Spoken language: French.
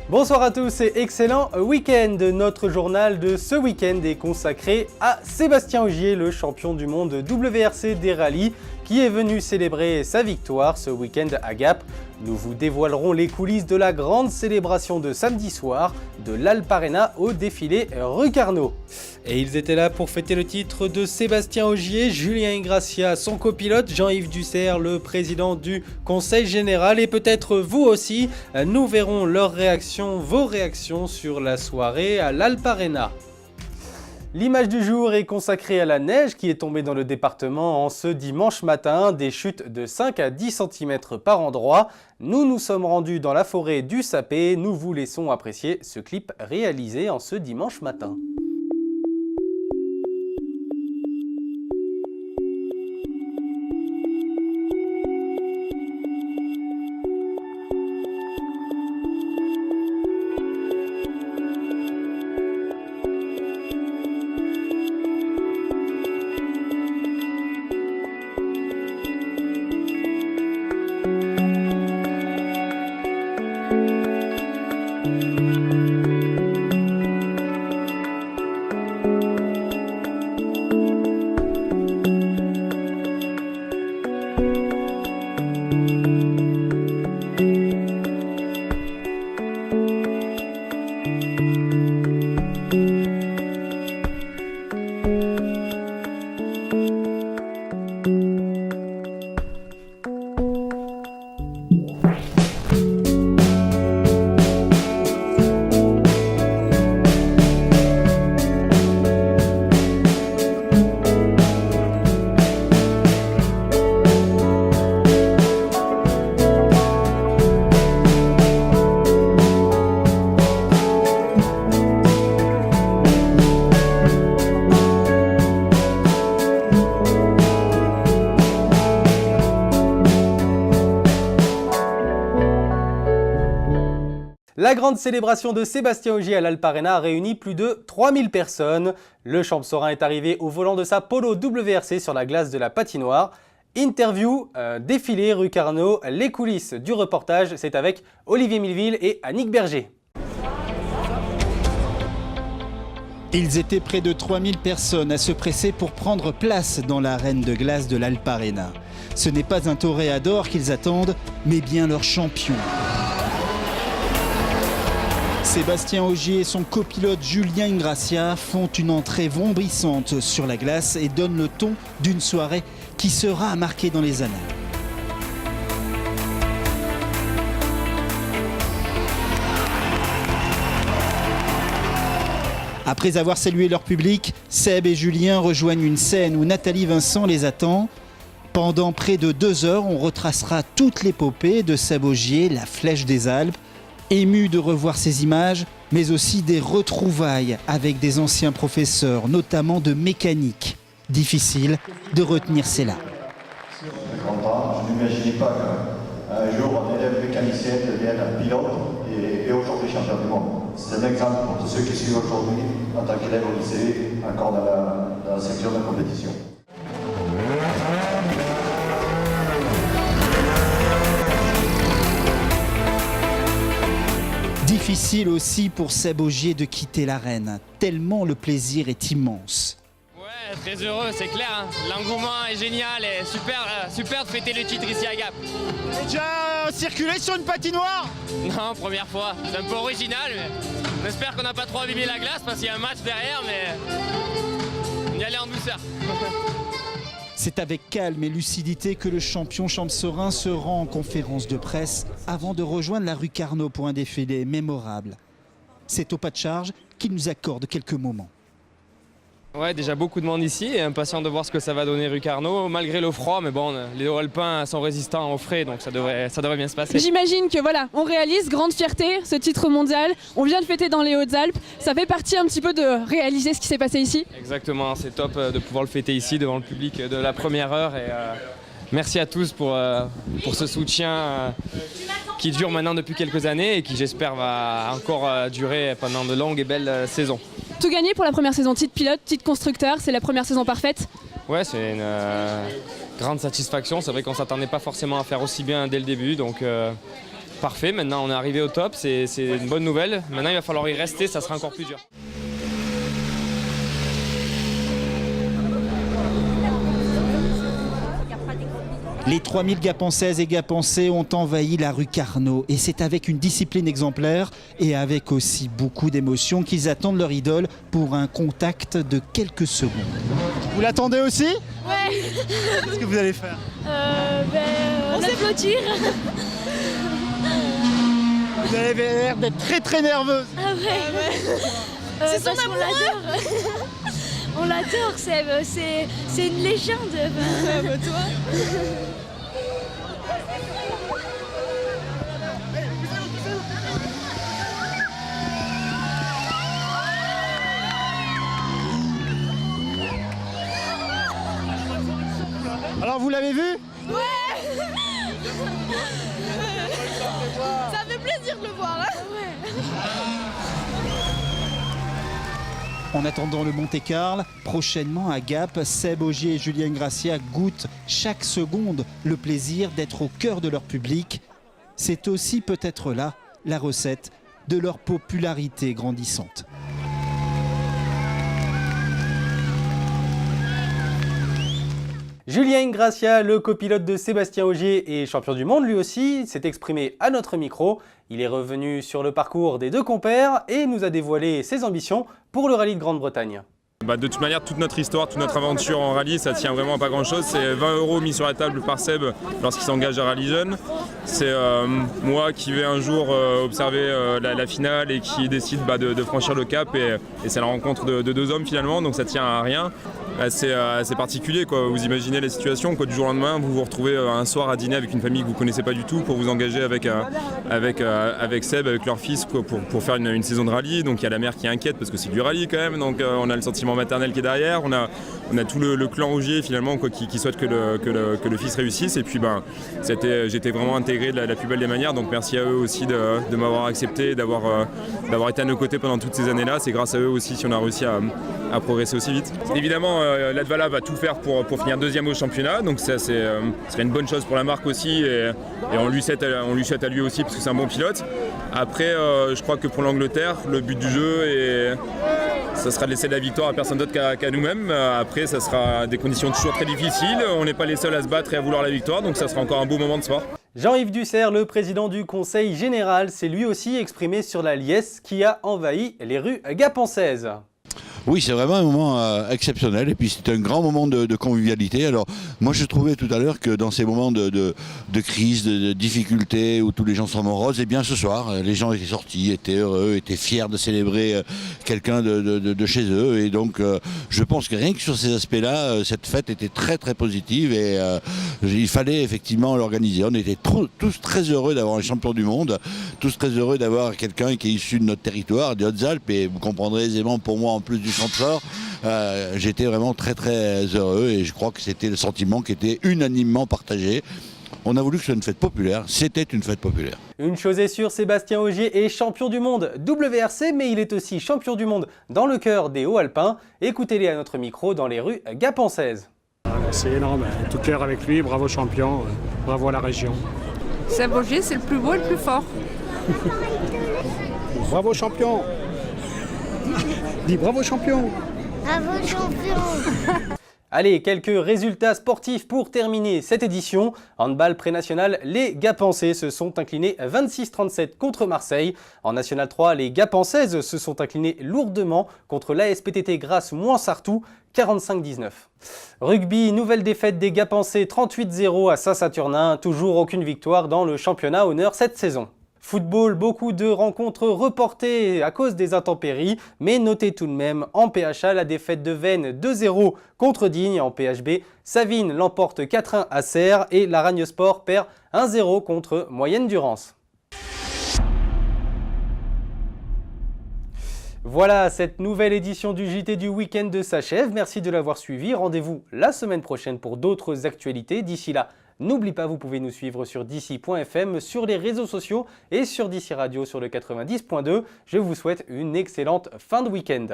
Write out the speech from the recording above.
Bonsoir à tous et excellent week-end. Notre journal de ce week-end est consacré à Sébastien Ogier, le champion du monde WRC des rallyes, qui est venu célébrer sa victoire ce week-end à Gap. Nous vous dévoilerons les coulisses de la grande célébration de samedi soir de l'Alp Arena au défilé rue Carnot. Et ils étaient là pour fêter le titre de Sébastien Ogier, Julien Ingrassia, son copilote, Jean-Yves Dussert, le président du Conseil Général, et peut-être vous aussi. Nous verrons leurs réactions, vos réactions sur la soirée à l'Alp Arena. L'image du jour est consacrée à la neige qui est tombée dans le département en ce dimanche matin, des chutes de 5 à 10 cm par endroit. Nous nous sommes rendus dans la forêt du Sapé, nous vous laissons apprécier ce clip réalisé en ce dimanche matin. La grande célébration de Sébastien Ogier à l'Alp Arena a réuni plus de 3000 personnes. Le champsorin est arrivé au volant de sa Polo WRC sur la glace de la patinoire. Interview, défilé rue Carnot, les coulisses du reportage, c'est avec Olivier Milleville et Annick Berger. Ils étaient près de 3000 personnes à se presser pour prendre place dans l'arène de glace de l'Alp Arena. Ce n'est pas un toréador qu'ils attendent, mais bien leur champion. Sébastien Ogier et son copilote Julien Ingrassia font une entrée vombrissante sur la glace et donnent le ton d'une soirée qui sera à marquer dans les annales. Après avoir salué leur public, Seb et Julien rejoignent une scène où Nathalie Vincent les attend. Pendant près de 2 heures, on retracera toute l'épopée de Seb Ogier, la Flèche des Alpes. Ému de revoir ces images, mais aussi des retrouvailles avec des anciens professeurs, notamment de mécanique. Difficile de retenir ces larmes. Je n'imaginais pas qu'un jour un élève mécanicien devienne un pilote et aujourd'hui champion du monde. C'est un exemple pour tous ceux qui suivent aujourd'hui en tant qu'élève au lycée, encore dans la section de compétition. Difficile aussi pour Seb Ogier de quitter l'arène, tellement le plaisir est immense. Ouais, très heureux, c'est clair. Hein. L'engouement est génial et super de fêter le titre ici à Gap. Tu as déjà circulé sur une patinoire? Non, première fois. C'est un peu original, mais on espère qu'on n'a pas trop abîmé la glace parce qu'il y a un match derrière, mais on y allait en douceur. C'est avec calme et lucidité que le champion champsorin se rend en conférence de presse avant de rejoindre la rue Carnot pour un défilé mémorable. C'est au pas de charge qu'il nous accorde quelques moments. Ouais, déjà beaucoup de monde ici et impatient de voir ce que ça va donner rue Carnot, malgré le froid, mais bon, les hauts alpins sont résistants au frais, donc ça devrait bien se passer. J'imagine que voilà, on réalise, grande fierté, ce titre mondial, on vient de fêter dans les Hautes-Alpes, ça fait partie un petit peu de réaliser ce qui s'est passé ici. Exactement, c'est top de pouvoir le fêter ici devant le public de la première heure et merci à tous pour ce soutien qui dure maintenant depuis quelques années et qui j'espère va encore durer pendant de longues et belles saisons. Tout gagné pour la première saison, titre pilote, titre constructeur, c'est la première saison parfaite. Ouais, c'est une grande satisfaction, c'est vrai qu'on ne s'attendait pas forcément à faire aussi bien dès le début, donc parfait, maintenant on est arrivé au top, c'est une bonne nouvelle. Maintenant il va falloir y rester, ça sera encore plus dur. Les 3000 Gapençaises et Gapençais ont envahi la rue Carnot et c'est avec une discipline exemplaire et avec aussi beaucoup d'émotion qu'ils attendent leur idole pour un contact de quelques secondes. Vous l'attendez aussi? Ouais. Qu'est-ce que vous allez faire? On s'applaudir. Vous avez l'air d'être très nerveuse. Ah ouais. C'est son amoureux. On l'adore, c'est une légende. Toi. Alors vous l'avez vu? Ouais. Ça fait plaisir de le voir. Hein. Ouais. En attendant le Monte-Carlo, prochainement à Gap, Seb Ogier et Julien Gracia goûtent chaque seconde le plaisir d'être au cœur de leur public. C'est aussi peut-être là la recette de leur popularité grandissante. Julien Gracia, le copilote de Sébastien Ogier et champion du monde lui aussi, s'est exprimé à notre micro. Il est revenu sur le parcours des deux compères et nous a dévoilé ses ambitions pour le rallye de Grande-Bretagne. De toute manière, toute notre histoire, toute notre aventure en rallye, ça tient vraiment à pas grand-chose. C'est 20 € mis sur la table par Seb lorsqu'il s'engage à Rallye Jeune. C'est moi qui vais un jour observer la finale et qui décide de franchir le cap. Et c'est la rencontre de deux hommes finalement, donc ça tient à rien. C'est particulier, quoi. Vous imaginez les situations, quoi. Du jour au lendemain, vous vous retrouvez un soir à dîner avec une famille que vous ne connaissez pas du tout pour vous engager avec Seb, avec leur fils, quoi, pour faire une saison de rallye. Donc il y a la mère qui est inquiète parce que c'est du rallye quand même, donc on a le sentiment maternel qui est derrière, on a tout le clan Ogier finalement, quoi, qui souhaite que le fils réussisse. Et puis j'étais vraiment intégré de la plus belle des manières, donc merci à eux aussi de m'avoir accepté, d'avoir été à nos côtés pendant toutes ces années-là. C'est grâce à eux aussi si on a réussi à progresser aussi vite. Évidemment, Latvala va tout faire pour finir deuxième au championnat, donc ça ce serait une bonne chose pour la marque aussi, et on lui souhaite à lui aussi parce que c'est un bon pilote. Après, je crois que pour l'Angleterre, le but du jeu, ça sera de laisser la victoire à personne d'autre qu'à nous-mêmes. Après, ça sera des conditions toujours très difficiles, on n'est pas les seuls à se battre et à vouloir la victoire, donc ça sera encore un beau moment de soir. Jean-Yves Dussert, le président du Conseil général, s'est lui aussi exprimé sur la liesse qui a envahi les rues gapençaises. Oui, c'est vraiment un moment exceptionnel et puis c'est un grand moment de convivialité. Alors moi je trouvais tout à l'heure que dans ces moments de crise, de difficulté où tous les gens sont moroses, et bien ce soir les gens étaient sortis, étaient heureux, étaient fiers de célébrer quelqu'un de chez eux, et donc je pense que rien que sur ces aspects-là, cette fête était très très positive et il fallait effectivement l'organiser. On était tous très heureux d'avoir un champion du monde, tous très heureux d'avoir quelqu'un qui est issu de notre territoire, des Hautes-Alpes, et vous comprendrez aisément pour moi en plus du Champfort, j'étais vraiment très très heureux et je crois que c'était le sentiment qui était unanimement partagé. On a voulu que ce soit une fête populaire, c'était une fête populaire. Une chose est sûre, Sébastien Ogier est champion du monde WRC, mais il est aussi champion du monde dans le cœur des Hauts-Alpins. Écoutez-les à notre micro dans les rues gapençaises. C'est énorme, tout cœur avec lui, bravo champion, bravo à la région. Seb Ogier, c'est le plus beau et le plus fort. Bravo champion. Dis bravo champion. Bravo champion. Allez, quelques résultats sportifs pour terminer cette édition. Handball pré-national, les Gapençais se sont inclinés 26-37 contre Marseille. En National 3, les Gapençaises se sont inclinées lourdement contre l'ASPTT Grasse-Mouansartou 45-19. Rugby, nouvelle défaite des Gapençais 38-0 à Saint-Saturnin. Toujours aucune victoire dans le championnat honneur cette saison. Football, beaucoup de rencontres reportées à cause des intempéries, mais notez tout de même en PHA la défaite de Veynes 2-0 contre Digne. En PHB, Savines l'emporte 4-1 à Serres et l'Aragne Sport perd 1-0 contre Moyenne Durance. Voilà, cette nouvelle édition du JT du week-end s'achève. Merci de l'avoir suivi. Rendez-vous la semaine prochaine pour d'autres actualités. D'ici là, n'oubliez pas, vous pouvez nous suivre sur d'ici.fm, sur les réseaux sociaux et sur DC Radio sur le 90.2. Je vous souhaite une excellente fin de week-end.